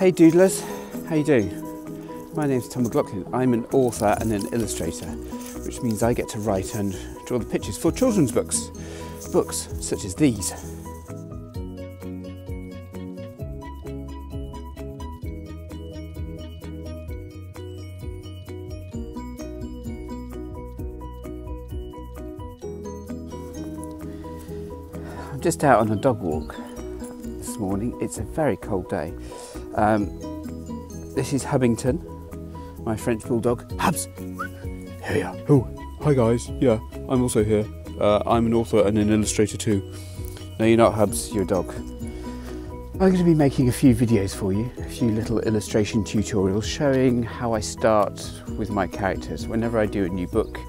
Hey Doodlers, how you doing? My name's Tom McLaughlin. I'm an author and an illustrator, which means I get to write and draw the pictures for children's books. Books such as these. I'm just out on a dog walk this morning. It's a very cold day. This is Hubbington, my French bulldog. Hubs! Here you are. Oh, hi guys. Yeah, I'm also here. I'm an author and an illustrator too. No, you're not Hubs, you're a dog. I'm going to be making a few videos for you, a few little illustration tutorials showing how I start with my characters. Whenever I do a new book,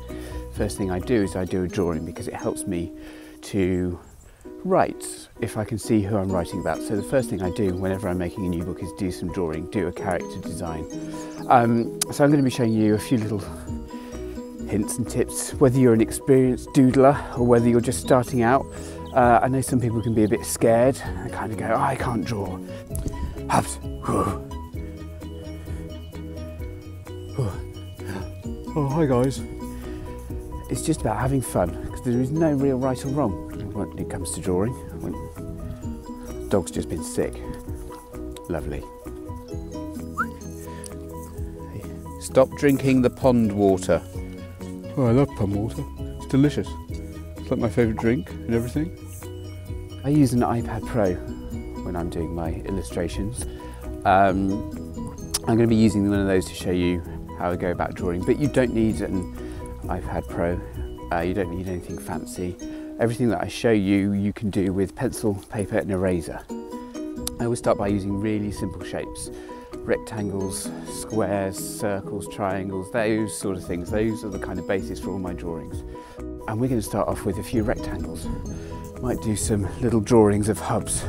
first thing I do is I do a drawing because it helps me to write if I can see who I'm writing about. So the first thing I do whenever I'm making a new book is do some drawing, do a character design. So I'm going to be showing you a few little hints and tips, whether you're an experienced doodler or whether you're just starting out. I know some people can be a bit scared and kind of go, oh, I can't draw. Hubs. Oh, hi guys. It's just about having fun because there is no real right or wrong when it comes to drawing. Dog's just been sick. Lovely. Stop drinking the pond water. Oh, I love pond water. It's delicious. It's like my favourite drink and everything. I use an iPad Pro when I'm doing my illustrations. I'm going to be using one of those to show you how I go about drawing, but you don't need an iPad Pro. You don't need anything fancy. Everything that I show you, you can do with pencil, paper and eraser. I always start by using really simple shapes. Rectangles, squares, circles, triangles, those sort of things. Those are the kind of basis for all my drawings. And we're going to start off with a few rectangles. Might do some little drawings of Hubs.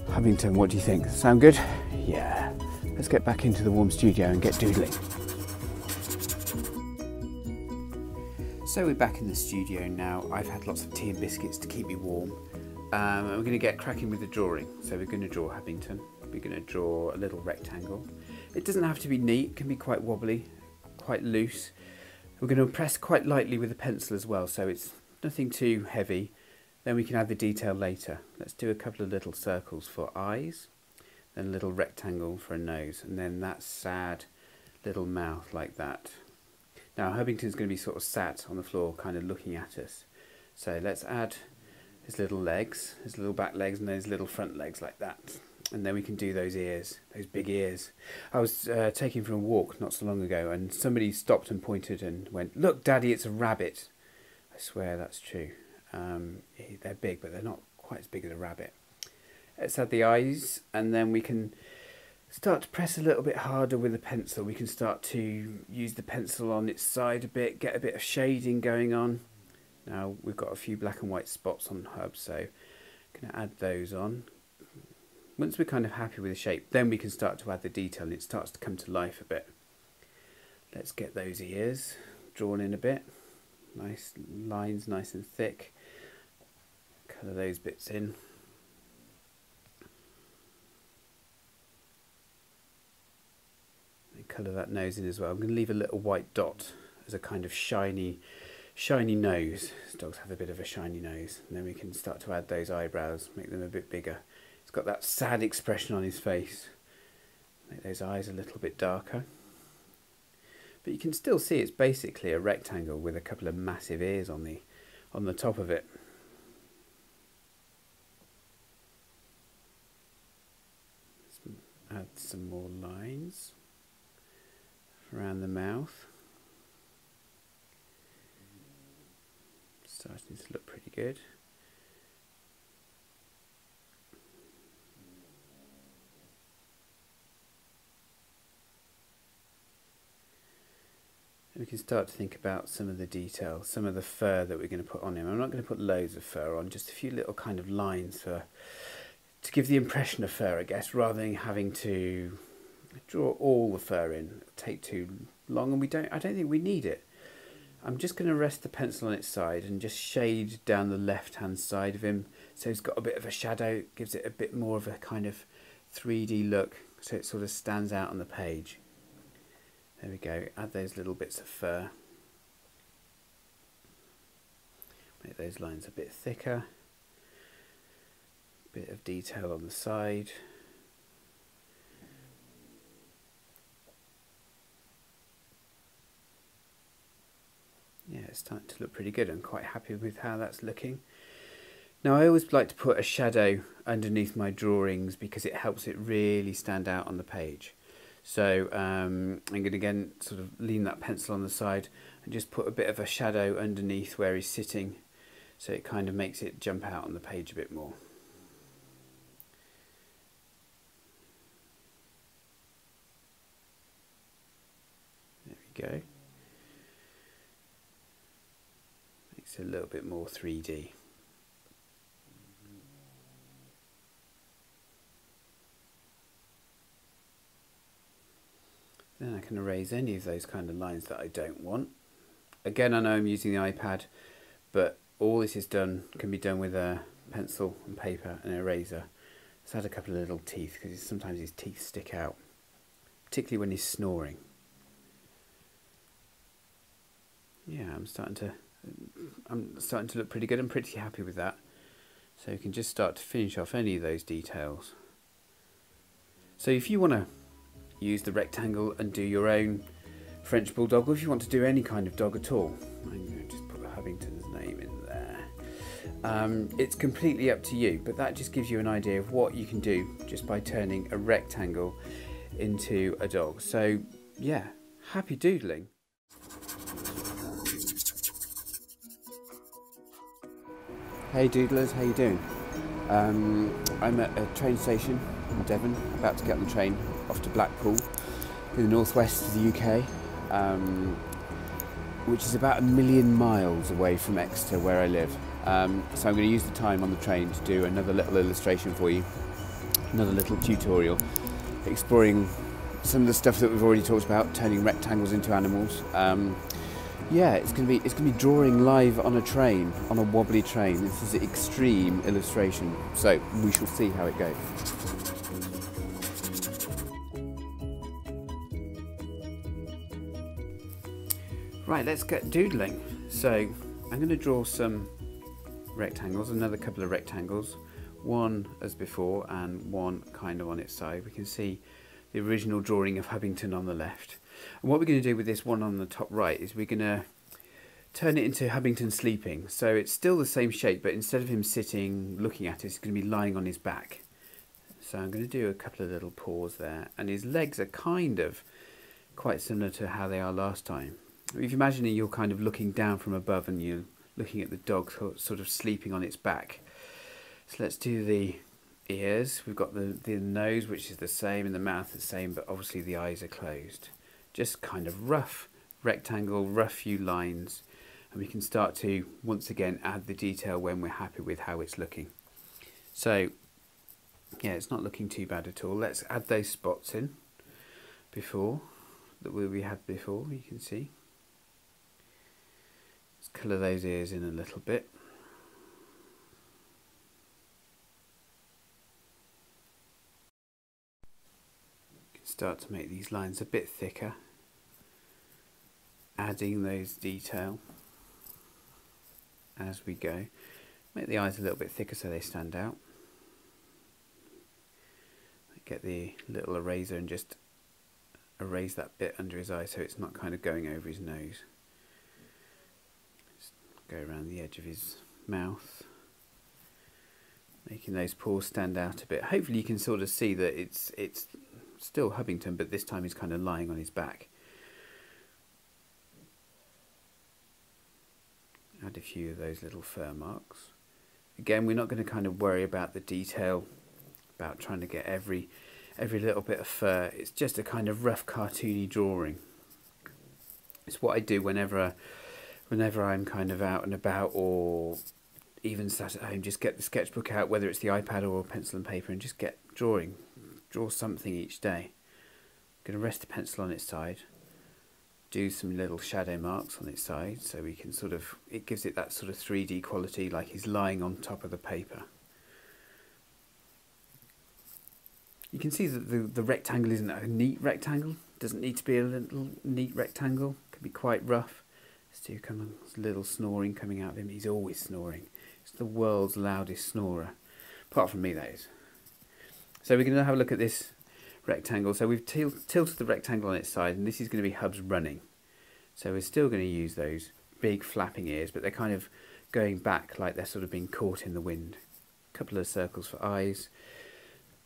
Hubbington, what do you think? Sound good? Yeah. Let's get back into the warm studio and get doodling. So we're back in the studio now. I've had lots of tea and biscuits to keep me warm. And we're going to get cracking with the drawing. So we're going to draw Hubbington. We're going to draw a little rectangle. It doesn't have to be neat, it can be quite wobbly, quite loose. We're going to press quite lightly with the pencil as well, so it's nothing too heavy. Then we can add the detail later. Let's do a couple of little circles for eyes, then a little rectangle for a nose, and then that sad little mouth like that. Now Hubbington's going to be sort of sat on the floor kind of looking at us. So let's add his little legs, his little back legs and those little front legs like that. And then we can do those ears, those big ears. I was taking for a walk not so long ago and somebody stopped and pointed and went, "Look Daddy, it's a rabbit." I swear that's true. They're big but they're not quite as big as a rabbit. Let's add the eyes and then we can start to press a little bit harder with the pencil. We can start to use the pencil on its side a bit, get a bit of shading going on. Now we've got a few black and white spots on Hub, so I'm going to add those on. Once we're kind of happy with the shape, then we can start to add the detail and it starts to come to life a bit. Let's get those ears drawn in a bit. Nice lines, nice and thick. Colour those bits in. Colour that nose in as well. I'm going to leave a little white dot as a kind of shiny nose. Dogs have a bit of a shiny nose. And then we can start to add those eyebrows, make them a bit bigger. He's got that sad expression on his face. Make those eyes a little bit darker. But you can still see it's basically a rectangle with a couple of massive ears on the top of it. Let's add some more lines around the mouth. Starting to look pretty good. And we can start to think about some of the details, some of the fur that we're going to put on him. I'm not going to put loads of fur on, just a few little kind of lines to give the impression of fur, I guess, rather than having to draw all the fur in. It'll take too long and I don't think we need it. I'm just going to rest the pencil on its side and just shade down the left hand side of him so he's got a bit of a shadow, gives it a bit more of a kind of 3D look so it sort of stands out on the page. There we go, add those little bits of fur. Make those lines a bit thicker. Bit of detail on the side. Yeah, it's starting to look pretty good. I'm quite happy with how that's looking. Now I always like to put a shadow underneath my drawings because it helps it really stand out on the page. So I'm going to again sort of lean that pencil on the side and just put a bit of a shadow underneath where he's sitting, so it kind of makes it jump out on the page a bit more. There we go. Makes it a little bit more 3D. Then I can erase any of those kind of lines that I don't want. Again, I know I'm using the iPad, but all this is done can be done with a pencil and paper and an eraser. Let's add a couple of little teeth because sometimes his teeth stick out, particularly when he's snoring. Yeah, I'm starting to look pretty good. I'm pretty happy with that. So you can just start to finish off any of those details. So if you want to use the rectangle and do your own French Bulldog, or if you want to do any kind of dog at all, I'm going to just put Hubbington's name in there. It's completely up to you, but that just gives you an idea of what you can do just by turning a rectangle into a dog. So yeah, happy doodling. Hey doodlers, how you doing? I'm at a train station in Devon, about to get on the train off to Blackpool in the northwest of the UK, which is about 1 million miles away from Exeter where I live. So I'm going to use the time on the train to do another little illustration for you, another little tutorial exploring some of the stuff that we've already talked about, turning rectangles into animals. Yeah, it's going to be drawing live on a train, on a wobbly train. This is an extreme illustration, so we shall see how it goes. Right, let's get doodling. So I'm going to draw some rectangles, another couple of rectangles, one as before and one kind of on its side. We can see the original drawing of Hubbington on the left. And what we're going to do with this one on the top right is we're going to turn it into Hubbington sleeping. So it's still the same shape, but instead of him sitting looking at it, it's going to be lying on his back. So I'm going to do a couple of little paws there, and his legs are kind of quite similar to how they are last time. If you imagine you're kind of looking down from above and you're looking at the dog sort of sleeping on its back. So let's do the ears. We've got the nose, which is the same, and the mouth the same, but obviously the eyes are closed. Just kind of rough rectangle, rough few lines, and we can start to once again add the detail when we're happy with how it's looking. So yeah, it's not looking too bad at all. Let's add those spots in before that we had before. You can see. Let's colour those ears in a little bit. Start to make these lines a bit thicker, adding those detail as we go. Make the eyes a little bit thicker so they stand out. Get the little eraser and just erase that bit under his eye so it's not kind of going over his nose. Just go around the edge of his mouth, making those paws stand out a bit. Hopefully you can sort of see that it's still Hubbington, but this time he's kind of lying on his back. Add a few of those little fur marks. Again, we're not going to kind of worry about the detail, about trying to get every little bit of fur. It's just a kind of rough cartoony drawing. It's what I do whenever I'm kind of out and about, or even sat at home. Just get the sketchbook out, whether it's the iPad or pencil and paper, and just get drawing. Draw something each day. I'm going to rest the pencil on its side, do some little shadow marks on its side so we can sort of, it gives it that sort of 3D quality, like he's lying on top of the paper. You can see that the rectangle isn't a neat rectangle. It doesn't need to be a little neat rectangle. It can be quite rough. Stu a little snoring coming out of him. He's always snoring. He's the world's loudest snorer. Apart from me, that is. So we're going to have a look at this rectangle. So we've tilted the rectangle on its side, and this is going to be Hub's running. So we're still going to use those big flapping ears, but they're kind of going back like they're sort of being caught in the wind. A couple of circles for eyes.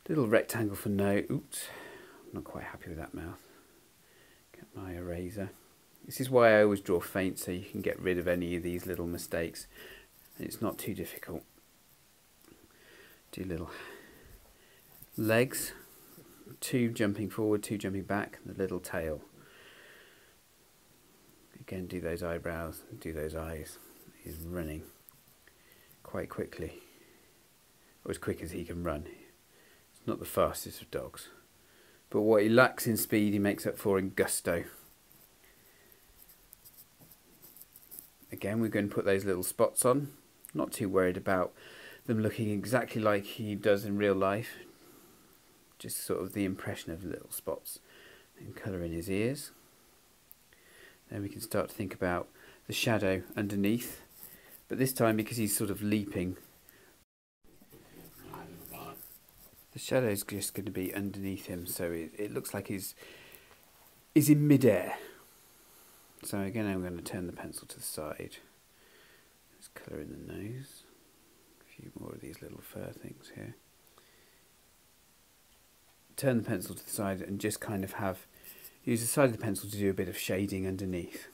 Little rectangle for nose. Oops, I'm not quite happy with that mouth. Get my eraser. This is why I always draw faint, so you can get rid of any of these little mistakes. And it's not too difficult. Do little legs. 2 jumping forward, 2 jumping back. The little tail. Again, do those eyebrows, do those eyes. He's running quite quickly. Or as quick as he can run. It's not the fastest of dogs. But what he lacks in speed, he makes up for in gusto. Again, we're going to put those little spots on. Not too worried about them looking exactly like he does in real life. Just sort of the impression of little spots. And colour in his ears. Then we can start to think about the shadow underneath. But this time, because he's sort of leaping, the shadow is just going to be underneath him. So it looks like he's in midair. So again, I'm going to turn the pencil to the side. Let's colour in the nose. A few more of these little fur things here. Turn the pencil to the side and just kind of use the side of the pencil to do a bit of shading underneath.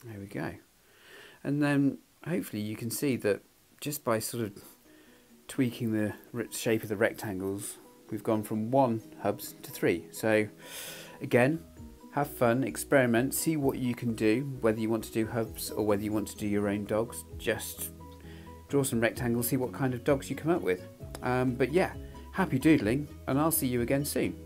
There we go. And then hopefully you can see that just by sort of tweaking the shape of the rectangles, we've gone from 1 hubs to 3. So again, have fun, experiment, see what you can do, whether you want to do hubs or whether you want to do your own dogs. Just draw some rectangles, see what kind of dogs you come up with. But yeah, happy doodling, and I'll see you again soon.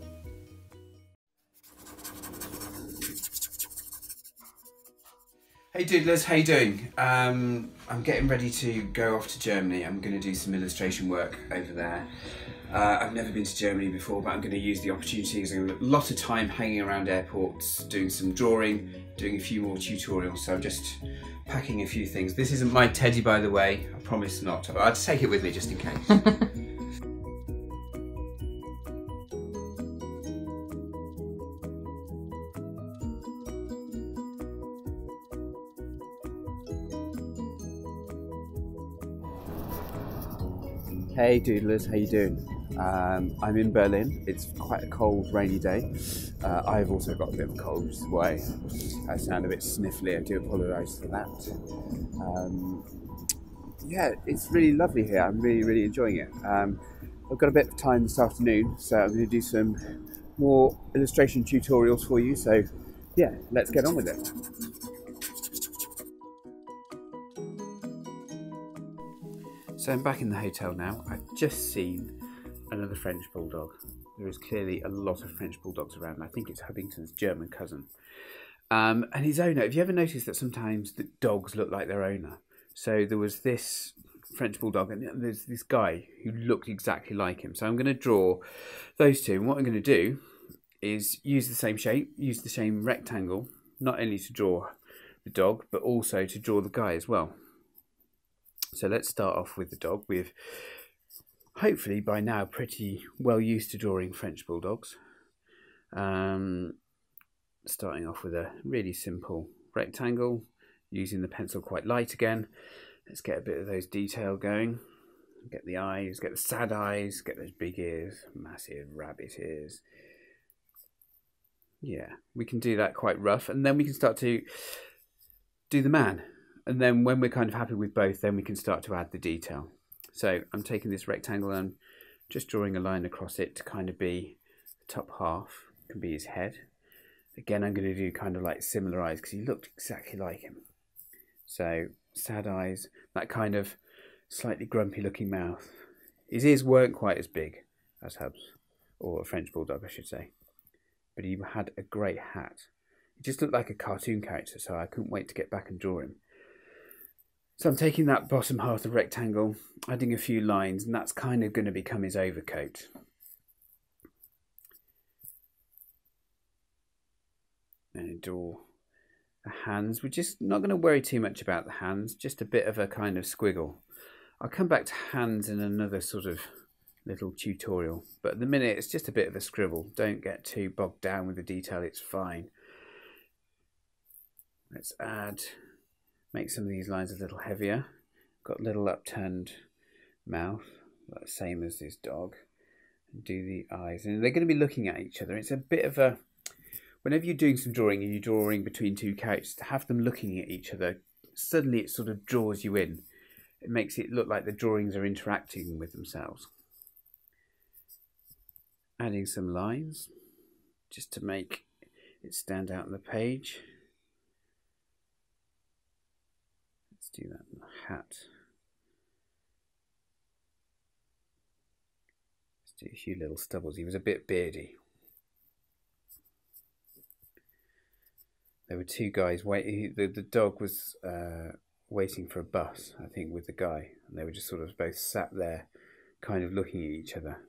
Hey doodlers, how you doing? I'm getting ready to go off to Germany. I'm going to do some illustration work over there. I've never been to Germany before, but I'm going to use the opportunity. There's a lot of time hanging around airports, doing some drawing, doing a few more tutorials, so I'm just packing a few things. This isn't my teddy, by the way, I promise not, but I'll take it with me just in case. Hey doodlers, how you doing? I'm in Berlin. It's quite a cold, rainy day. I've also got a bit of a cold, which is why I sound a bit sniffly. I do apologise for that. Yeah, it's really lovely here. I'm really enjoying it. I've got a bit of time this afternoon, so I'm going to do some more illustration tutorials for you. So yeah, let's get on with it. So I'm back in the hotel now. I've just seen another French Bulldog. There is clearly a lot of French Bulldogs around. I think it's Hubbington's German cousin. And his owner, have you ever noticed that sometimes the dogs look like their owner? So there was this French Bulldog and there's this guy who looked exactly like him. So I'm going to draw those two. And what I'm going to do is use the same shape, use the same rectangle, not only to draw the dog, but also to draw the guy as well. So let's start off with the dog. We've hopefully by now pretty well used to drawing French Bulldogs. Starting off with a really simple rectangle, using the pencil quite light again. Let's get a bit of those detail going. Get the eyes, get the sad eyes, get those big ears, massive rabbit ears. Yeah, we can do that quite rough, and then we can start to do the man. And then when we're kind of happy with both, then we can start to add the detail. So I'm taking this rectangle and just drawing a line across it to kind of be the top half, can be his head. Again, I'm going to do kind of like similar eyes because he looked exactly like him. So sad eyes, that kind of slightly grumpy looking mouth. His ears weren't quite as big as Hub's, or a French Bulldog I should say. But he had a great hat. He just looked like a cartoon character, so I couldn't wait to get back and draw him. So I'm taking that bottom half of the rectangle, adding a few lines, and that's kind of going to become his overcoat. And draw the hands. We're just not going to worry too much about the hands, just a bit of a kind of squiggle. I'll come back to hands in another sort of little tutorial, but at the minute it's just a bit of a scribble. Don't get too bogged down with the detail, it's fine. Let's make some of these lines a little heavier. Got a little upturned mouth, like the same as this dog. And do the eyes, and they're going to be looking at each other. It's a bit of a, whenever you're doing some drawing and you're drawing between two characters, to have them looking at each other, suddenly it sort of draws you in. It makes it look like the drawings are interacting with themselves. Adding some lines just to make it stand out on the page. Let's do that in the hat. Let's do a few little stubbles. He was a bit beardy. There were two guys waiting. The dog was waiting for a bus, I think, with the guy, and they were just sort of both sat there, kind of looking at each other.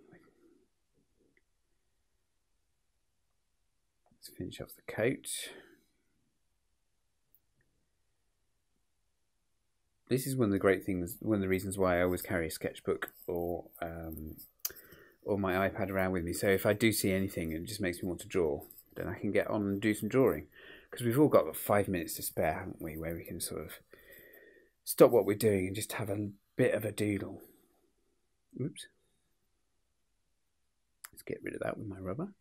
Let's finish off the coat. This is one of the great things, one of the reasons why I always carry a sketchbook or my iPad around with me. So if I do see anything and it just makes me want to draw, then I can get on and do some drawing. Because we've all got 5 minutes to spare, haven't we, where we can sort of stop what we're doing and just have a bit of a doodle. Oops. Let's get rid of that with my rubber.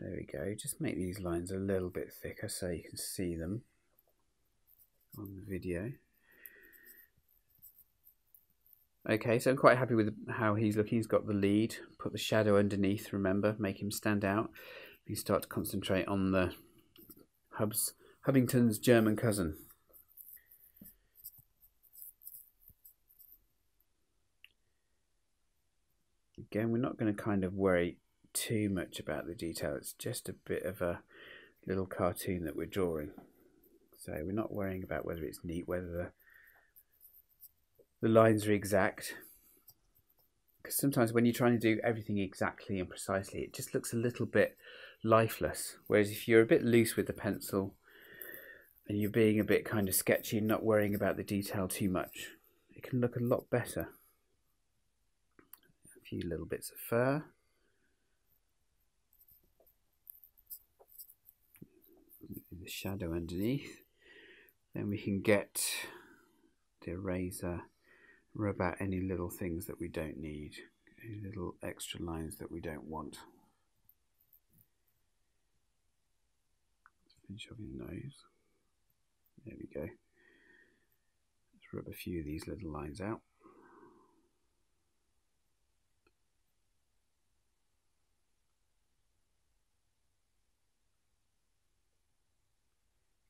There we go. Just make these lines a little bit thicker so you can see them on the video. Okay, so I'm quite happy with how he's looking. He's got the lead. Put the shadow underneath, remember, make him stand out. You start to concentrate on the Hubbington's German cousin. Again, we're not going to kind of worry too much about the detail. It's just a bit of a little cartoon that we're drawing. So we're not worrying about whether it's neat, whether the lines are exact. Because sometimes when you're trying to do everything exactly and precisely, it just looks a little bit lifeless. Whereas if you're a bit loose with the pencil and you're being a bit kind of sketchy and not worrying about the detail too much, it can look a lot better. A few little bits of fur. The shadow underneath. Then we can get the eraser, rub out any little things that we don't need, any little extra lines that we don't want. Let's finish off his nose. There we go. Let's rub a few of these little lines out.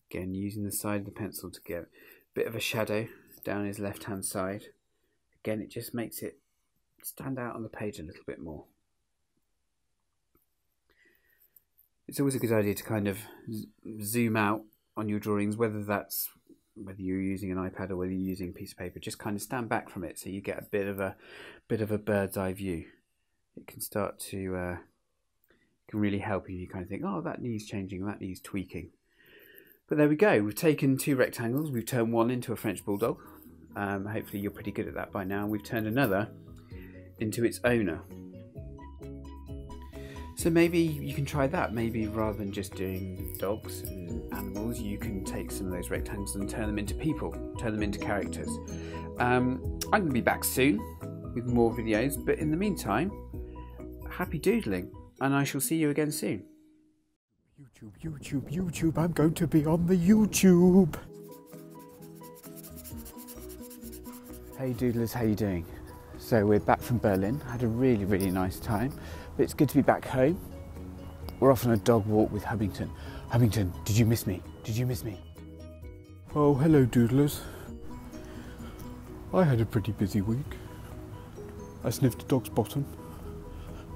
Again, using the side of the pencil to get a bit of a shadow down his left hand side. Again, it just makes it stand out on the page a little bit more. It's always a good idea to kind of zoom out on your drawings, whether you're using an iPad or whether you're using a piece of paper. Just kind of stand back from it so you get a bit of a bird's eye view. It can start to can really help you. You kind of think, oh, that needs changing, that needs tweaking. But there we go. We've taken two rectangles. We've turned one into a French bulldog. Hopefully you're pretty good at that by now. We've turned another into its owner. So maybe you can try that. Maybe rather than just doing dogs and animals, you can take some of those rectangles and turn them into people, turn them into characters. I'm going to be back soon with more videos, but in the meantime, happy doodling, and I shall see you again soon. YouTube, I'm going to be on the YouTube. Hey doodlers, how you doing? So we're back from Berlin. Had a really nice time, but it's good to be back home. We're off on a dog walk with Hubbington. Hubbington, did you miss me? Did you miss me? Oh, hello doodlers. I had a pretty busy week. I sniffed a dog's bottom.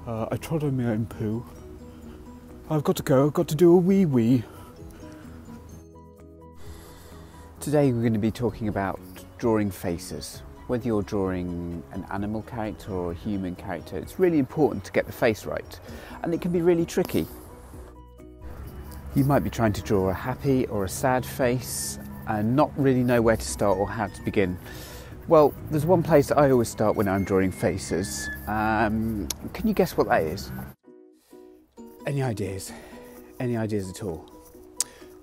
I trod on my own poo. I've got to go, I've got to do a wee. Today we're going to be talking about drawing faces. Whether you're drawing an animal character or a human character, it's really important to get the face right. And it can be really tricky. You might be trying to draw a happy or a sad face and not really know where to start or how to begin. Well, there's one place that I always start when I'm drawing faces. Can you guess what that is? Any ideas? Any ideas at all?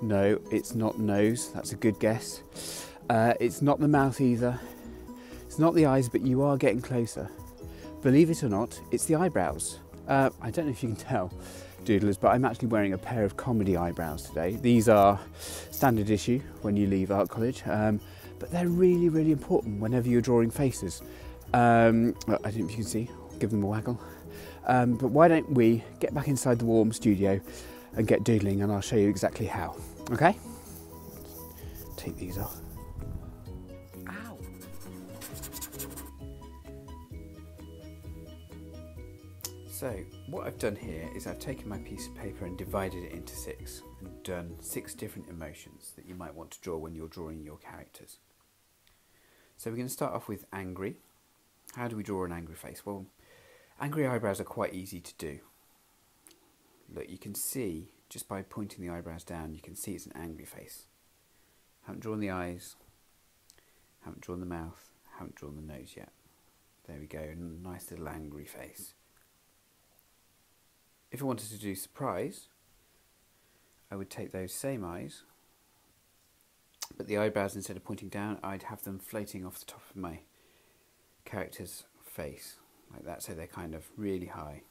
No, it's not nose. That's a good guess. It's not the mouth either. It's not the eyes, but you are getting closer. Believe it or not, it's the eyebrows. I don't know if you can tell, Doodlers, but I'm actually wearing a pair of comedy eyebrows today. These are standard issue when you leave art college, but they're really, really important whenever you're drawing faces. Well, I don't know if you can see, give them a waggle. But why don't we get back inside the warm studio and get doodling, and I'll show you exactly how, okay? Take these off. Ow! So, what I've done here is I've taken my piece of paper and divided it into 6 and done 6 different emotions that you might want to draw when you're drawing your characters. So we're going to start off with angry. How do we draw an angry face? Well, angry eyebrows are quite easy to do. Look, you can see, just by pointing the eyebrows down, you can see it's an angry face. Haven't drawn the eyes, haven't drawn the mouth, haven't drawn the nose yet. There we go, a nice little angry face. If I wanted to do surprise, I would take those same eyes, but the eyebrows, instead of pointing down, I'd have them floating off the top of my character's face, like that, so they're kind of really high.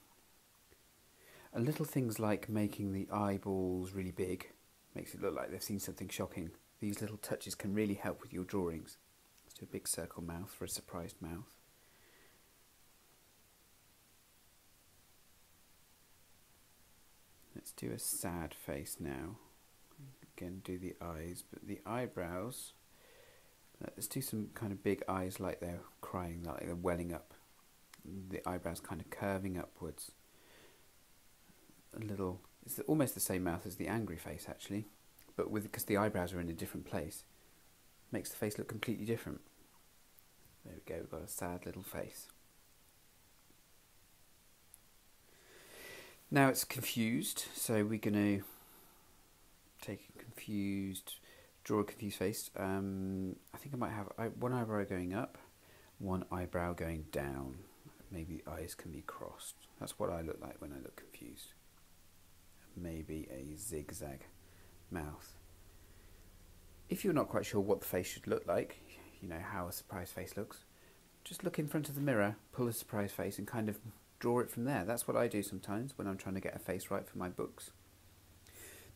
And little things like making the eyeballs really big, makes it look like they've seen something shocking. These little touches can really help with your drawings. Let's do a big circle mouth for a surprised mouth. Let's do a sad face now. Again, do the eyes, but the eyebrows, let's do some kind of big eyes like they're crying, like they're welling up. The eyebrows kind of curving upwards. A little, it's almost the same mouth as the angry face actually, but because the eyebrows are in a different place, makes the face look completely different. There we go, we've got a sad little face. Now it's confused, so we're going to take a confused, draw a confused face. I think I might have one eyebrow going up, one eyebrow going down. Maybe the eyes can be crossed. That's what I look like when I look confused. Maybe a zigzag mouth. If you're not quite sure what the face should look like, you know how a surprise face looks, just look in front of the mirror, pull a surprise face and kind of draw it from there. That's what I do sometimes when I'm trying to get a face right for my books.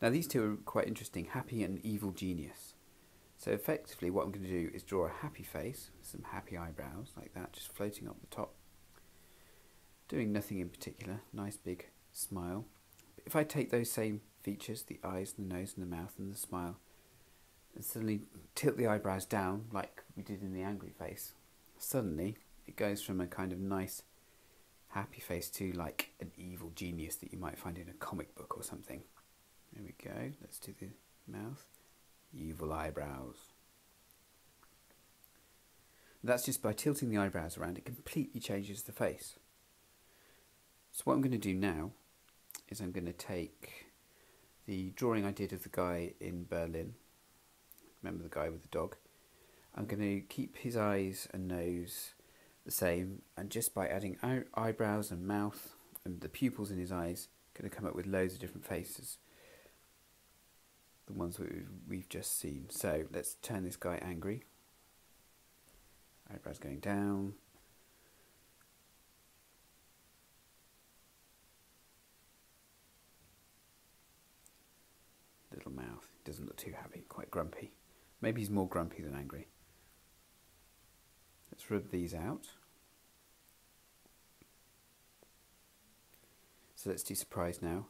Now these two are quite interesting, happy and evil genius. So effectively what I'm going to do is draw a happy face, some happy eyebrows like that, just floating up the top. Doing nothing in particular, nice big smile. But if I take those same features, the eyes, the nose and the mouth and the smile, and suddenly tilt the eyebrows down like we did in the angry face, suddenly it goes from a kind of nice happy face to like an evil genius that you might find in a comic book or something. There we go, let's do the mouth. Evil eyebrows. That's just by tilting the eyebrows around, it completely changes the face. So what I'm going to do now is I'm going to take the drawing I did of the guy in Berlin. Remember the guy with the dog? I'm going to keep his eyes and nose the same, and just by adding eyebrows and mouth and the pupils in his eyes, going to come up with loads of different faces. The ones we've just seen. So let's turn this guy angry. Eyebrows going down. Little mouth. Doesn't look too happy, quite grumpy. Maybe he's more grumpy than angry. Let's rub these out. So let's do surprise now.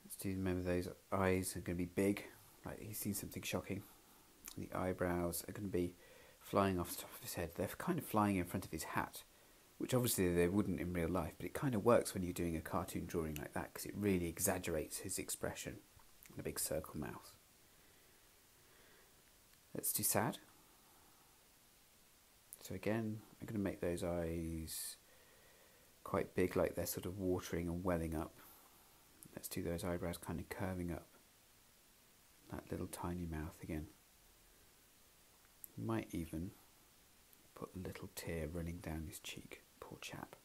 Let's do, remember those eyes are going to be big, like he's seen something shocking. The eyebrows are going to be flying off the top of his head. They're kind of flying in front of his hat, which obviously they wouldn't in real life, but it kind of works when you're doing a cartoon drawing like that because it really exaggerates his expression. And a big circle mouth. Let's do sad. So again, I'm going to make those eyes quite big, like they're sort of watering and welling up. let's do those eyebrows kind of curving up. That little tiny mouth again. Might even put a little tear running down his cheek. Poor chap.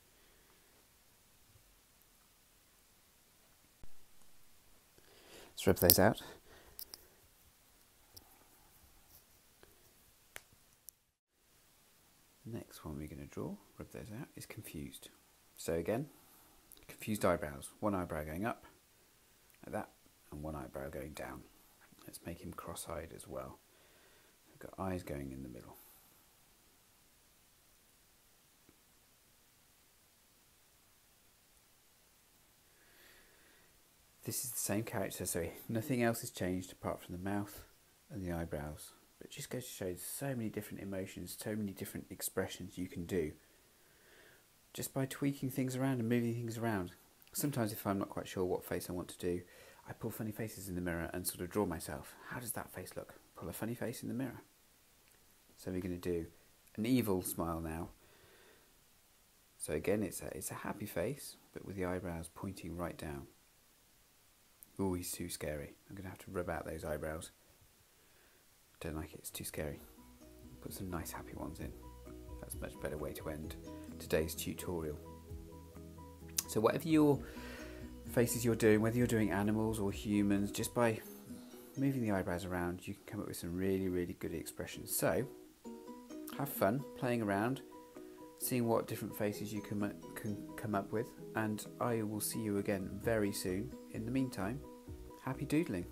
Let's rub those out. Next one we're going to draw, rub those out, is confused. So again, confused eyebrows. One eyebrow going up, like that, and one eyebrow going down. Let's make him cross-eyed as well. We've got eyes going in the middle. This is the same character, so nothing else has changed apart from the mouth and the eyebrows. But it just goes to show there's so many different emotions, so many different expressions you can do just by tweaking things around and moving things around. Sometimes if I'm not quite sure what face I want to do, I pull funny faces in the mirror and sort of draw myself. How does that face look? Pull a funny face in the mirror. So we're going to do an evil smile now. So again, it's a happy face, but with the eyebrows pointing right down. Oh, he's too scary. I'm going to have to rub out those eyebrows. Don't like it, it's too scary. Put some nice happy ones in. That's a much better way to end today's tutorial. So whatever your faces you're doing, whether you're doing animals or humans, just by moving the eyebrows around, you can come up with some really, really good expressions. So have fun playing around, seeing what different faces you can come up with, and I will see you again very soon. In the meantime, happy doodling.